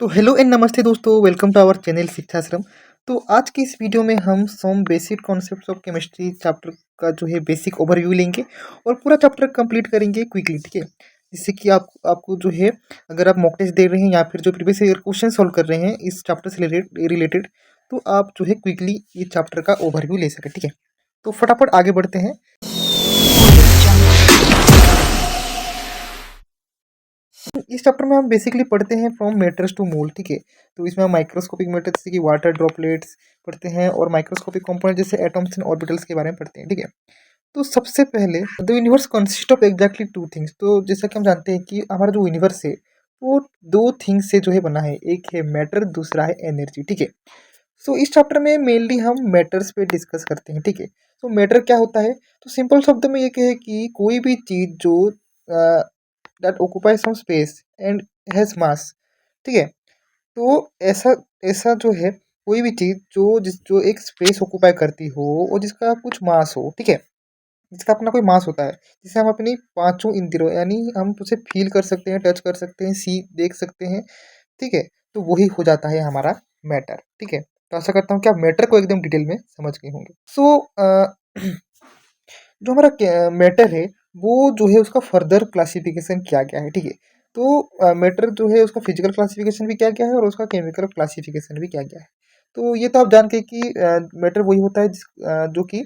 तो hello and नमस्ते दोस्तों, welcome to our channel Shikshashram. तो आज की इस वीडियो में हम some basic concepts of chemistry chapter का जो है बेसिक ओवरव्यू लेंगे और पूरा चैप्टर कंप्लीट करेंगे क्विकली, ठीक है। जिससे कि आपको जो है, अगर आप मॉक टेस्ट दे रहे हैं या फिर जो प्रीवियस ईयर क्वेश्चन सॉल्व कर रहे हैं इस चैप्टर से रिलेटेड, तो आप जो है क्विकली ये चैप्टर का ओवरव्यू ले सकें, ठीक है। तो फटाफट आगे बढ़ते हैं। इस चैप्टर में हम बेसिकली पढ़ते हैं फ्रॉम मैटर्स टू मोल, ठीक है। तो इसमें हम माइक्रोस्कोपिक मैटर जैसे कि वाटर ड्रॉपलेट्स पढ़ते हैं और माइक्रोस्कोपिक कंपोनेंट जैसे एटम्स एंड ऑर्बिटल्स के बारे में पढ़ते हैं, ठीक है। तो सबसे पहले the universe consist of exactly two things. तो जैसा कि हम जानते हैं कि हमारा जो यूनिवर्स है वो दो थिंग्स से जो है बना है, एक है मैटर, दूसरा है एनर्जी, ठीक है। सो इस चैप्टर में मेनली हम मैटर्स पे डिस्कस करते हैं, ठीक है। तो मैटर क्या होता है? तो सिंपल शब्द में ये कहे कि कोई भी चीज़ जो that occupy some space and has mass, ठीक है। तो ऐसा ऐसा जो है, कोई भी चीज़ जो एक स्पेस ऑक्यूपाई करती हो और जिसका कुछ मास हो, ठीक है। जिसका अपना कोई मास होता है, जिसे हम अपनी पांचों इंद्रियों यानी हम उसे फील कर सकते हैं, टच कर सकते हैं, सी देख सकते हैं, ठीक है। तो वही हो जाता है हमारा मैटर, ठीक है। तो आशा करता हूँ कि आप मैटर को एकदम डिटेल में समझ गए होंगे। जो हमारा मैटर है वो जो है उसका फर्दर क्लासिफिकेशन क्या क्या है, ठीक है। तो मैटर जो है उसका फिजिकल क्लासिफिकेशन भी क्या क्या है और उसका केमिकल क्लासिफिकेशन भी क्या क्या है। तो ये तो आप जान के कि मैटर वही होता है जो कि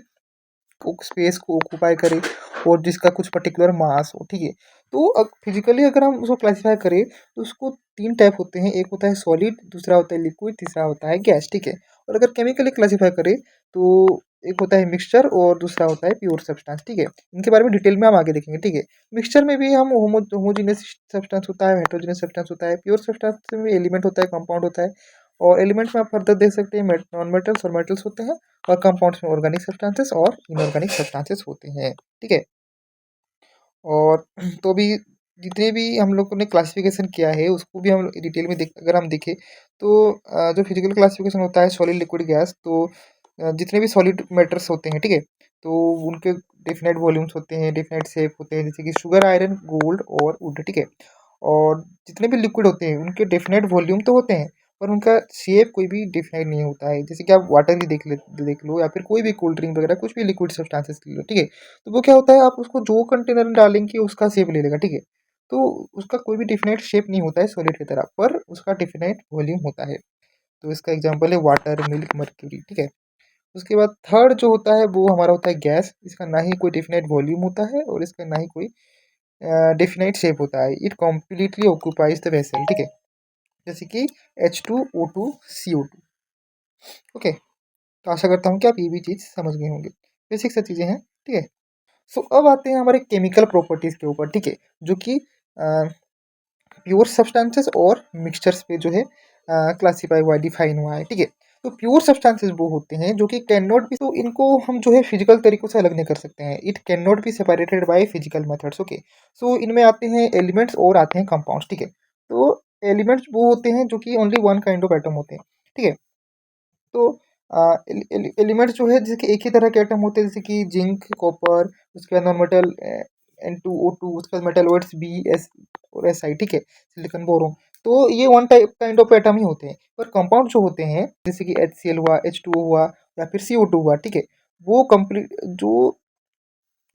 स्पेस को ऑक्यूपाई करे और जिसका कुछ पर्टिकुलर मास हो, ठीक है। तो फिजिकली अगर हम उसको क्लासिफाई करें तो उसको तीन टाइप होते हैं, एक होता है सॉलिड, दूसरा होता है लिक्विड, तीसरा होता है गैस, ठीक है। और अगर केमिकली क्लासिफाई करें तो एक होता है मिक्सचर और दूसरा होता है प्योर सब्सटेंस, ठीक है। इनके बारे में डिटेल में हम आगे देखेंगे, ठीक है। मिक्सचर में भी हम होमोजीनियस सब्सटेंस होता है, हेटेरोजेनियस सब्सटेंस होता है, प्योर सब्सटेंस में भी एलिमेंट होता है, कंपाउंड होता है। और एलिमेंट्स में आप फर्दर देख सकते हैं नॉन मेटल्स और मेटल्स होते हैं। और कंपाउंड्स में ऑर्गेनिक सब्सटेंसेस और इनऑर्गेनिक सब्सटेंसेस होते हैं, ठीक है। और तो अभी जितने भी हम लोगों ने क्लासिफिकेशन किया है उसको भी हम डिटेल में अगर हम देखें तो जो फिजिकल क्लासिफिकेशन होता है सॉलिड, लिक्विड, गैस, तो जितने भी सॉलिड मैटर्स होते हैं, ठीक है। तो उनके डेफिनेट वॉल्यूम्स होते हैं, डेफिनेट शेप होते हैं, जैसे कि शुगर, आयरन, गोल्ड और वुड, ठीक है। और जितने भी लिक्विड होते हैं उनके डेफिनेट वॉल्यूम तो होते हैं, पर उनका शेप कोई भी डिफाइन नहीं होता है। जैसे कि आप वाटर ही देख लो या फिर कोई भी कोल्ड ड्रिंक वगैरह कुछ भी लिक्विड सब्सटेंसेस ले लो, ठीक है। तो वो क्या होता है, आप उसको जो कंटेनर में डालेंगे उसका शेप ले लेगा, ठीक है। तो उसका कोई भी डिफिनेट शेप नहीं होता है सॉलिड की तरह, पर उसका डिफिनेट वॉल्यूम होता है। तो इसका एग्जांपल है वाटर, मिल्क, मर्क्यूरी, ठीक है। उसके बाद थर्ड जो होता है वो हमारा होता है गैस। इसका ना ही कोई डिफिनेट वॉल्यूम होता है और इसका ना ही कोई डेफिनेट शेप होता है। It completely occupies the vessel, ठीक है। जैसे कि H2O2 CO2, ओके। तो आशा करता हूँ कि आप ये भी चीज़ समझ गए होंगे, बेसिक सा चीज़ें हैं, ठीक है। सो अब आते हैं हमारे केमिकल प्रॉपर्टीज़ के ऊपर, ठीक है। जो कि प्योर सब्सटेंसेस और मिक्सचर्स पे जो है क्लासीफाई हुआ है, डिफाइन हुआ है, ठीक है। तो प्योर सब्सटेंसेस वो होते हैं जो कि कैन नॉट बी, तो इनको हम जो है फिजिकल तरीकों से अलग नहीं कर सकते हैं। It can not be separated by physical methods, okay. So इनमें आते हैं एलिमेंट्स और आते हैं कंपाउंड्स, ठीक है। तो एलिमेंट्स वो होते हैं जो कि only one kind of atom होते हैं, ठीक है। तो एलिमेंट्स जो है जैसे कि एक ही तरह के एटम होते हैं, जैसे कि जिंक, कॉपर, उसके बाद नॉन मेटल N2O2, उसके बाद मेटलॉइड्स Bs और Si, ठीक है, सिलिकॉन, बोरोन। तो ये one type kind of atom ही होते हैं। पर कंपाउंड जो होते हैं जैसे कि HCl हुआ, H2O हुआ या फिर CO2 हुआ, ठीक है। वो कंप्लीट जो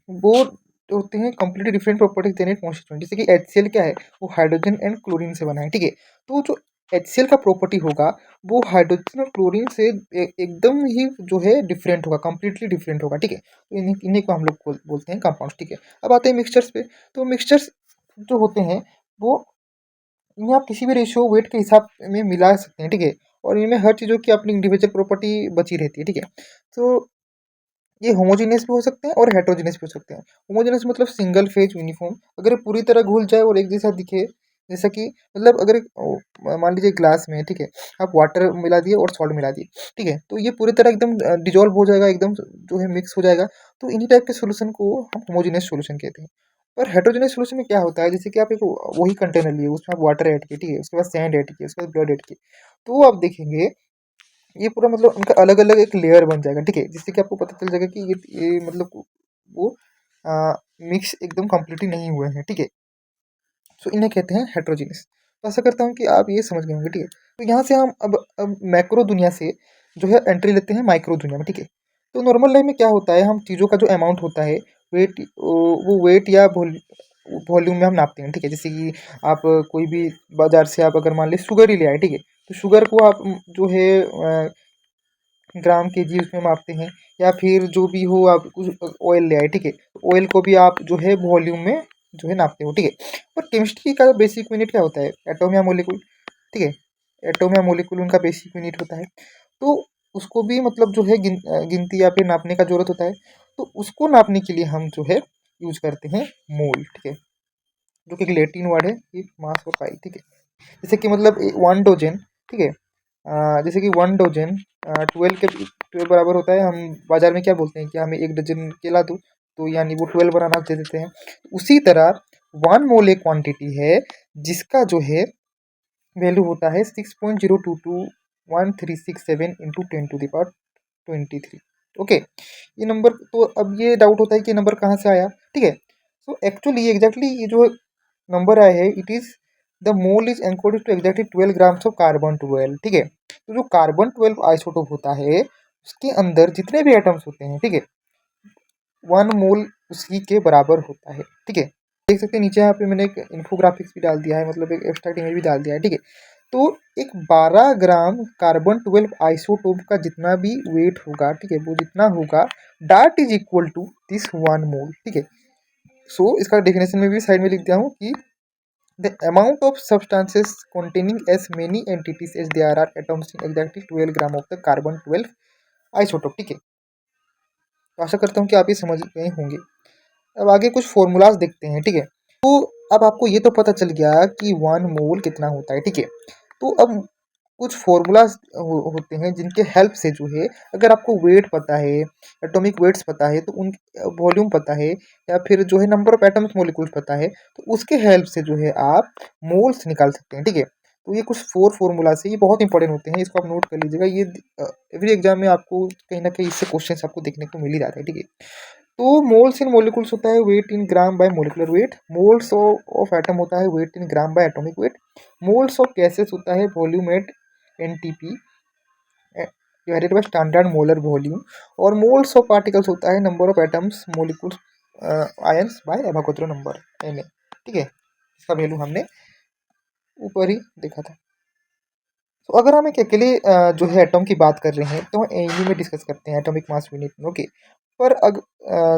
वो होते हैं कंप्लीटली डिफरेंट प्रॉपर्टीज देने कॉन्स्टिट्यूएंट। जैसे कि HCl क्या है, वो हाइड्रोजन एंड क्लोरीन से बना है, ठीक है। तो जो HCl का प्रॉपर्टी होगा वो हाइड्रोजन और क्लोरीन से एकदम ही जो है डिफरेंट होगा, कंप्लीटली डिफरेंट होगा, ठीक है। तो इन्हीं इन्हीं को हम लोग बोलते हैं कंपाउंड्स, ठीक है। अब आते हैं मिक्सचर्स पे। तो मिक्सचर्स जो होते हैं वो, इन्हें आप किसी भी रेशियो वेट के हिसाब में मिला सकते हैं, ठीक है। और इनमें हर चीज़ों की अपनी इंडिविजुअल प्रॉपर्टी बची रहती है, ठीक है। तो ये होमोजेनियस भी हो सकते हैं और हेटेरोजेनियस भी हो सकते हैं। होमोजेनियस मतलब सिंगल फेज यूनिफॉर्म, अगर ये पूरी तरह घुल जाए और एक जैसा दिखे, जैसा कि मतलब अगर मान लीजिए ग्लास में, ठीक है, आप वाटर मिला दिए और सॉल्ट मिला दिए, ठीक है। तो ये पूरी तरह एकदम डिजोल्व हो जाएगा, एकदम जो है मिक्स हो जाएगा। तो इन्हीं टाइप के सोल्यूशन को हम होमोजेनियस सोल्यूशन कहते हैं। और हेटेरोजेनियस सोल्यूशन में क्या होता है, जैसे कि आप एक वही कंटेनर लिए, उसमें आप वाटर ऐड किए, ठीक है, उसके बाद सैंड ऐड किए, उसके बाद ब्लड ऐड किए, तो आप देखेंगे ये पूरा मतलब उनका अलग अलग एक लेयर बन जाएगा, ठीक है। जिससे कि आपको पता चल जाएगा कि ये मतलब वो मिक्स एकदम कम्प्लीटली नहीं हुए हैं, ठीक है। सो इन्हें कहते हैं हेट्रोजीनियस। तो आशा करता हूँ कि आप ये समझ गए होंगे, ठीक है। तो यहाँ से हम अब मैक्रो दुनिया से जो है एंट्री लेते हैं माइक्रो दुनिया में, ठीक है। तो नॉर्मल लाइफ में क्या होता है, हम चीज़ों का जो अमाउंट होता है, वेट, वो वेट या वॉल्यूम में हम नापते हैं, ठीक है। जैसे कि आप कोई भी बाजार से आप अगर मान लीजिए शुगर ही ले आए, ठीक है, तो शुगर को आप जो है ग्राम केजी उसमें मापते हैं, या फिर जो भी हो आप कुछ ऑयल ले आए, ठीक है, तो ऑयल को भी आप जो है वॉल्यूम में जो है नापते हो, ठीक है। और केमिस्ट्री का बेसिक यूनिट क्या होता है, एटॉम या मोलिक्यूल, ठीक है। एटॉम या मोलिक्यूल उनका बेसिक यूनिट होता है। तो उसको भी मतलब जो है गिनती या फिर नापने का जरूरत होता है। तो उसको नापने के लिए हम जो है यूज करते हैं मोल, ठीक है, जो कि एक लैटिन वर्ड है कि मास और पाई, ठीक है। जैसे कि मतलब 1 डोजन, ठीक है। जैसे कि 1 डोजन 12 बराबर होता है। हम बाजार में क्या बोलते हैं कि हमें 1 डजन केला दो, तो यानी वो 12 बनाना दे देते हैं। उसी तरह 1 मोल एक क्वांटिटी है जिसका जो है वैल्यू होता है 6.0221 367 इंटू 10⁻23। ओके, ये नंबर तो अब ये डाउट होता है कि नंबर कहाँ से आया, ठीक है। तो एक्चुअली एग्जैक्टली ये जो नंबर आया है, it is the mole is encoded to exactly 12 grams of carbon 12, ठीक है। तो जो कार्बन 12 आइसोटोप होता है उसके अंदर जितने भी एटम्स होते हैं, ठीक है, 1 मोल उसी के बराबर होता है, ठीक है। देख सकते हैं नीचे यहाँ पे मैंने एक इन्फोग्राफिक्स भी डाल दिया है, मतलब एक एब्स्ट्रैक्ट इमेज भी डाल दिया है, ठीक है। तो एक 12 ग्राम कार्बन 12 आइसोटोप का जितना भी वेट होगा, ठीक है, वो जितना होगा that is equal to this 1 mole, ठीक है। सो इसका डेफिनेशन में भी साइड में लिख दिया हूँ कि the amount of substances containing as many entities as there are atoms in exactly 12 gram of the carbon 12 isotope, ठीक है। तो आशा करता हूँ कि आप ये समझ गए होंगे। अब आगे कुछ फॉर्मूलाज देखते हैं, ठीक है। तो अब आपको ये तो पता चल गया कि 1 मोल कितना होता है, ठीक है। तो अब कुछ फॉर्मूलाज होते हैं जिनके हेल्प से जो है, अगर आपको वेट पता है, एटॉमिक वेट्स पता है, तो उन वॉल्यूम पता है, या फिर जो है नंबर ऑफ एटम्स मॉलिक्यूल्स पता है, तो उसके हेल्प से जो है आप मोल्स निकाल सकते हैं, ठीक है। तो ये कुछ 4 फॉर्मूलाज है, ये बहुत इंपॉर्टेंट होते हैं, इसको आप नोट कर लीजिएगा। ये एवरी एग्जाम में आपको कहीं ना कहीं इससे क्वेश्चन आपको देखने को मिल ही जाता है, ठीक है। तो मोल्स इन मोलिकुल्स होता है weight in gram by molecular weight. Moles of atom होता है weight in gram by atomic weight. Moles of gases होता है volume at NTP divided by standard molar volume. और मोल्स ऑफ पार्टिकल्स होता है number of atoms molecules ions by Avogadro number Na, ठीक है। इसका वैल्यू हमने ऊपर ही देखा था। तो अगर हम एक अकेले जो है एटम की बात कर रहे हैं तो हम एनयू में डिस्कस करते हैं, एटॉमिक मास यूनिट में, ओके। पर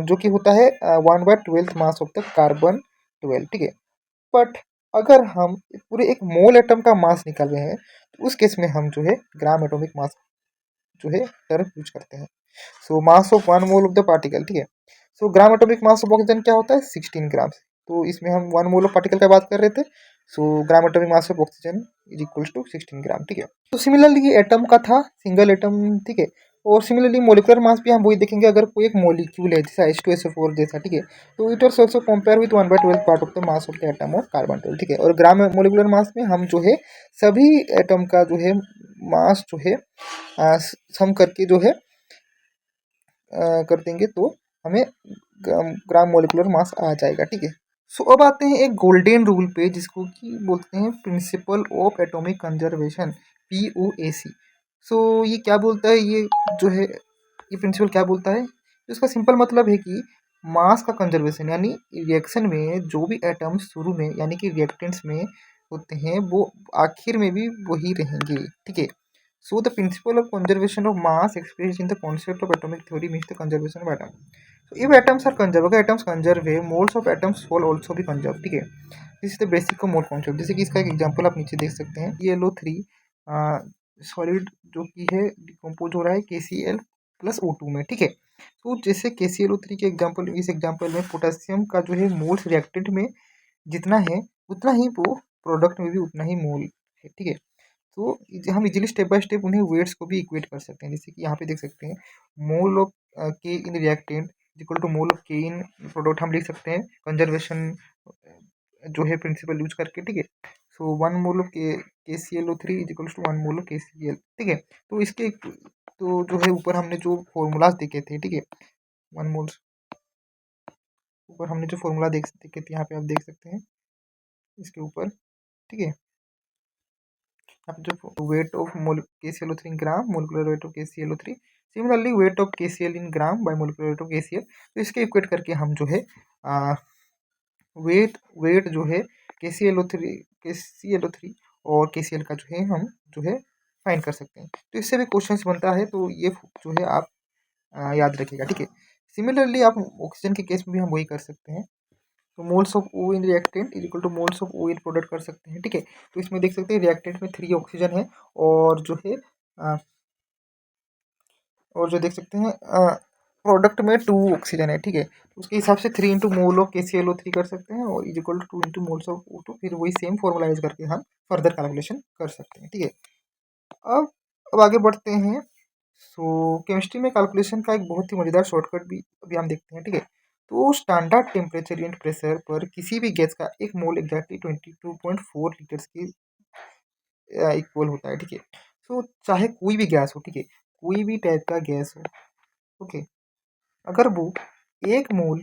जो कि होता है 1/12 मास ऑफ द कार्बन 12, ठीक है। बट अगर हम पूरे एक मोल एटम का मास निकाल रहे हैं तो उस केस में हम जो है ग्राम एटॉमिक मास जो है टर्म यूज करते हैं। So mass of 1 mole of the particle, ठीक है। So gram atomic mass of oxygen क्या होता है, 16 ग्राम। तो इसमें हम 1 मोल ऑफ पार्टिकल का बात कर रहे थे। So gram atomic mass of oxygen is equals to 16 gram, ठीक है। तो सिमिलरली ये एटम का था, सिंगल एटम, ठीक है। और सिमिलरली मोलिकुलर मास भी हम वही देखेंगे, अगर कोई एक मोलिक्यूल है जैसा H2SO4 जैसा, ठीक है, तो it also also compare with 1/12 part of the mass of the atom of carbon 12, ठीक है। और ग्राम मोलिकुलर मास में हम जो है सभी एटम का जो है मास जो है सम करके जो है कर देंगे तो हमें ग्राम मोलिकुलर मास आ जाएगा, ठीक है। सो अब आते हैं एक गोल्डन रूल पे जिसको कि बोलते हैं principle of atomic conservation, POAC। सो ये क्या बोलता है, ये जो है ये प्रिंसिपल क्या बोलता है, इसका सिंपल मतलब है कि मास का कंजर्वेशन, यानी रिएक्शन में जो भी एटम्स शुरू में यानी कि रिएक्टेंट्स में होते हैं वो आखिर में भी वही रहेंगे, ठीक है। So the principle of conservation of mass expressed in the concept of atomic theory means the conservation of atom. So if atoms are conserved, अगर atoms conserve है, moles of atoms will also be conserved, ठीक है। This is the basic of mole concept. जैसे कि इसका एक example आप नीचे देख सकते हैं, ClO3 सॉलिड जो कि है डिकम्पोज हो रहा है KCl+O2 में, ठीक है। तो जैसे KClO3 के एग्जांपल, इस एग्जांपल में पोटेशियम का जो है मोल्स रिएक्टेंट में जितना है उतना ही वो प्रोडक्ट में भी उतना ही मोल है, ठीक है। तो हम इजीली स्टेप बाय स्टेप उन्हें वेट्स को भी इक्वेट कर सकते हैं। जैसे कि यहाँ पे देख सकते हैं मोल ऑफ के इन reactant equal to mole of के इन प्रोडक्ट, हम लिख सकते हैं कंजर्वेशन जो है प्रिंसिपल यूज करके, ठीक है। So 1 mole of KClO3 is equal to 1 mole of KCl, ठीक है। तो इसके तो जो है ऊपर हमने जो फॉर्मूलाज देखे थे, ठीक है, 1 मोल ऊपर हमने जो फॉर्मूला देखे थे यहाँ पे आप देख सकते हैं इसके ऊपर, ठीक है। आप जो weight of KClO3 in gram, molecular weight of KClO3, similarly weight of KCl in gram by molecular weight of KCl। तो इसके इक्वेट करके हम जो है वेट जो है KClO3 और KCl का जो है हम जो है फाइंड कर सकते हैं। तो इससे भी क्वेश्चंस बनता है, तो ये जो है आप याद रखिएगा, ठीक है। सिमिलरली आप ऑक्सीजन के केस में भी हम वही कर सकते हैं। तो moles of O in reactant is equal to moles of O in product कर सकते हैं, ठीक है। तो इसमें देख सकते हैं रिएक्टेंट में 3 ऑक्सीजन है और जो है और जो देख सकते हैं प्रोडक्ट में 2 ऑक्सीजन है, ठीक है। तो उसके हिसाब से 3 इंटू मोल ऑफ KClO3 कर सकते हैं और is equal to 2 into moles of O2, फिर वही सेम फॉर्मूला यूज करके हम फर्दर कैलकुलेशन कर सकते हैं, ठीक है। अब आगे बढ़ते हैं। सो केमिस्ट्री में कैलकुलेशन का एक बहुत ही मज़ेदार शॉर्टकट भी अभी हम देखते हैं, ठीक है। तो स्टैंडर्ड टेम्परेचर एंड प्रेशर पर किसी भी गैस का एक मोल एग्जैक्टली 22.4 लीटर्स की इक्वल होता है, ठीक है। सो चाहे कोई भी गैस हो, ठीक है, कोई भी टाइप का गैस हो, ओके, अगर वो एक मोल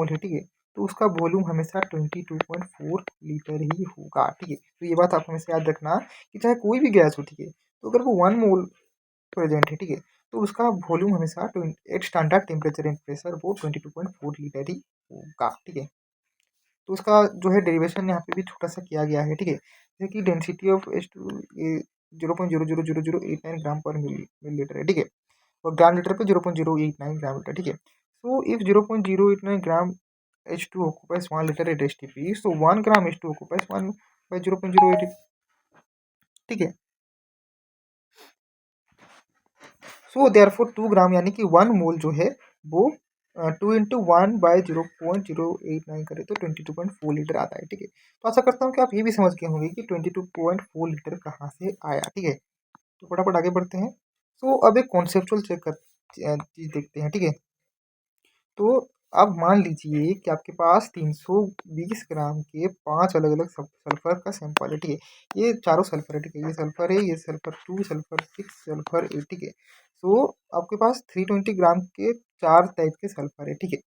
है, ठीक है, तो उसका वॉल्यूम हमेशा 22.4 लीटर ही होगा, ठीक है। तो ये बात आप हमेशा याद रखना कि चाहे कोई भी गैस हो, ठीक है, तो अगर वो 1 मोल प्रेजेंट है, ठीक है, तो उसका वॉल्यूम हमेशा at standard temperature and pressure वो 22.4 लीटर ही होगा, ठीक है। तो उसका जो है डेरिवेशन यहाँ पे भी छोटा सा किया गया है, ठीक है। जैसे कि डेंसिटी ऑफ H2 0.0000089 ग्राम पर मिलीलीटर है, ठीक है, और ग्राम लीटर पे 0.089 ग्राम लीटर, ठीक है। So if 0.089 gram H2 occupies 1 liter at STP, so 1 gram H2 occupies 1 by 0.08, ठीक है। सो देयरफॉर 2 ग्राम यानी कि 1 मोल जो है वो 2 इंटू 1/0.089 करे तो 22.4 लीटर आता है, ठीक है। तो आशा करता हूँ कि आप ये भी समझ गए होंगे कि 22.4 लीटर कहाँ से आया, ठीक है। तो फटाफट आगे बढ़ते हैं। सो अब एक कॉन्सेप्चुअल चीज़ देखते हैं, ठीक है। तो अब मान लीजिए कि आपके पास 320 ग्राम के 5 अलग अलग सल्फर का सैंपल है, ठीक है। ये चारों सल्फर है, ठीक है, ये सल्फर है, ये सल्फर 2, सल्फर 6, सल्फर 8, ठीक है। सो आपके पास 320 ग्राम के 4 टाइप के सल्फर है, ठीक है।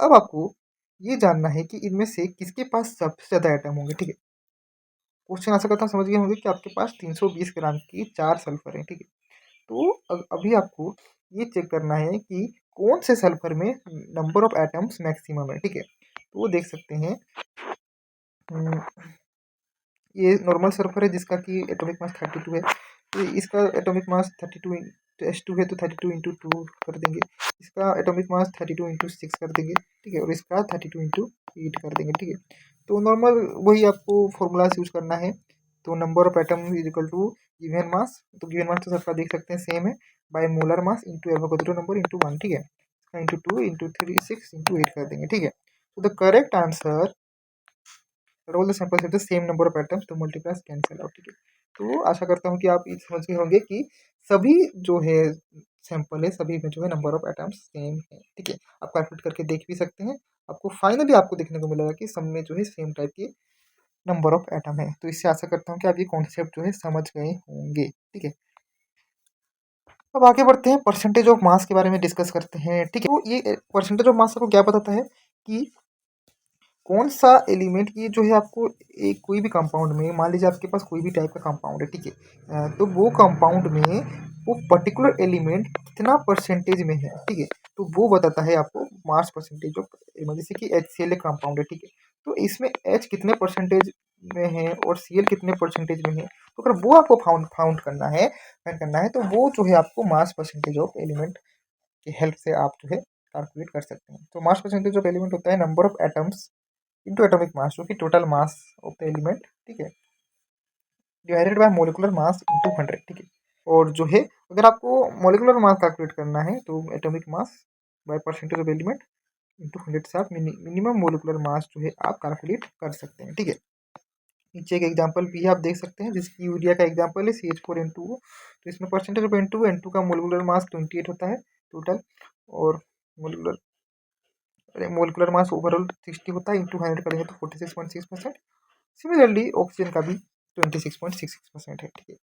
अब आपको ये जानना है कि इनमें से किसके पास सबसे ज़्यादा आइटम होंगे, ठीक है। क्वेश्चन आशा करता हूँ समझ गए होंगे कि आपके पास 320 ग्राम की 4 सल्फर है, ठीक है। तो अभी आपको ये चेक करना है कि कौन से सल्फर में नंबर ऑफ एटम्स मैक्सिमम है, ठीक है। तो वो देख सकते हैं ये नॉर्मल सल्फर है जिसका कि एटॉमिक मास 32 है, तो इसका एटॉमिक मास 32 H2 है, तो 32 इंटू 2 कर देंगे। इसका एटॉमिक मास 32 इंटू 6 कर देंगे, ठीक है, और इसका 32 इंटू 8 कर देंगे, ठीक है। तो नॉर्मल वही आपको फॉर्मूलाज यूज करना है। तो number of atom is equal to given mass, तो गिवन मास तो सबका देख सकते हैं सेम है, by molar mass into Avogadro number into 1, ठीक है, इंटू 2 इंटू 3 6 इंटू 8 कर देंगे, ठीक है। तो the correct answer roll the samples with the same number of atoms to multiply cancel out, ठीक है। तो आशा करता हूँ कि आप ये समझ गए होंगे कि सभी जो है सैंपल है सभी में जो है नंबर ऑफ एटम्स सेम है, ठीक है। आप कैलकुलेट करके देख भी सकते हैं, आपको फाइनली आपको देखने को मिलेगा कि सब में जो है सेम टाइप की नंबर ऑफ एटम है। तो इससे आशा करता हूँ कि आप ये कॉन्सेप्ट जो है समझ गए होंगे, ठीक है। अब आगे बढ़ते हैं, परसेंटेज ऑफ मास के बारे में डिस्कस करते हैं, ठीक है। तो ये परसेंटेज ऑफ मास आपको क्या बताता है कि कौन सा एलिमेंट ये जो है आपको एक कोई भी कंपाउंड में, मान लीजिए आपके पास कोई भी टाइप का कंपाउंड है, ठीक है, तो वो कंपाउंड में वो पर्टिकुलर एलिमेंट कितना परसेंटेज में है, ठीक है। तो वो बताता है आपको मास परसेंटेज ऑफ एलिमेंट। जैसे कि HCl एक कंपाउंड है, ठीक है, तो इसमें H कितने परसेंटेज में है और Cl कितने परसेंटेज में है, तो अगर वो आपको फाउंड करना है, तो वो जो है आपको मास परसेंटेज ऑफ एलिमेंट की हेल्प से आप जो है कैलकुलेट कर सकते हैं। तो मास परसेंटेज ऑफ एलिमेंट होता है number of atoms into atomic mass, जो कि total mass of the element, ठीक है, divided by molecular mass into 100, ठीक है। और जो है अगर आपको मोलिकुलर मास कैलकुलेट करना है तो atomic mass by percentage of element into 100 से आप मिनिमम मोलिकुलर मास जो है आप कैलकुलेट कर सकते हैं, ठीक है। नीचे एक एग्जांपल भी आप देख सकते हैं जिसकी यूरिया का एग्जांपल है CH4N2, तो इसमें परसेंटेज ऑफ N2 का मोलिकुलर मास 28 होता है टोटल, और मोलिकुलर मोलिकुलर मास ओवरऑल 60 होता है, इंटू 100 करेंगे तो 46.6%। सिमिलरली ऑक्सीजन का भी 26.66% है, ठीक है।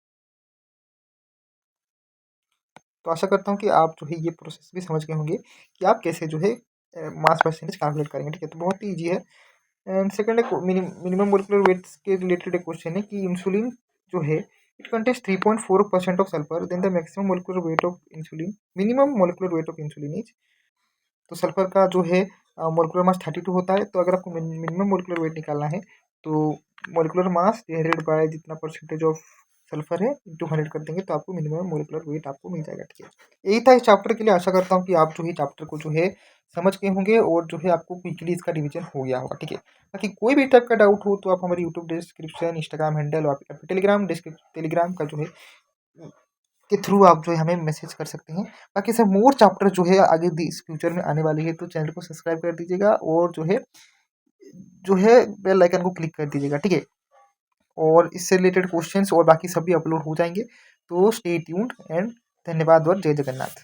तो आशा करता हूँ कि आप जो है ये प्रोसेस भी समझ गए होंगे कि आप कैसे जो है मास परसेंटेज कैलकुलेट करेंगे, ठीक है। तो बहुत ही ईजी है। एंड सेकंड है मिनिमम मोलिकुलर वेट्स के रिलेटेड एक क्वेश्चन है कि इंसुलिन जो है it contains 3.4% of sulphur, then the maximum molecular weight of insulin, minimum molecular weight of insulin is, तो सल्फर का जो है मोलिकुलर मास 32 होता है। तो अगर आपको मिनिमम मोलिकुलर वेट निकालना है तो मोलिकुलर मास डिवाइडेड बाय जितना परसेंटेज ऑफ सल्फर है इंटू 100 कर देंगे तो आपको मिनिमम मोलिकुलर वेट आपको मिल जाएगा। ठीक है, यही था इस चैप्टर के लिए। आशा करता हूँ कि आप जो है चैप्टर को जो है समझ गए होंगे और जो है आपको क्विकली इसका रिवीजन हो गया होगा। ठीक है, बाकी कोई भी टाइप का डाउट हो तो आप हमारे यूट्यूब डिस्क्रिप्शन, इंस्टाग्राम हैंडल और टेलीग्राम का जो है के थ्रू आप जो है हमें मैसेज कर सकते हैं। बाकी सब मोर चैप्टर जो है आगे इस फ्यूचर में आने वाली है, तो चैनल को सब्सक्राइब कर दीजिएगा और जो है बेल आइकन को क्लिक कर दीजिएगा। ठीक है, और इससे रिलेटेड क्वेश्चंस और बाकी सभी अपलोड हो जाएंगे। तो स्टे ट्यून्ड एंड धन्यवाद और जय जगन्नाथ।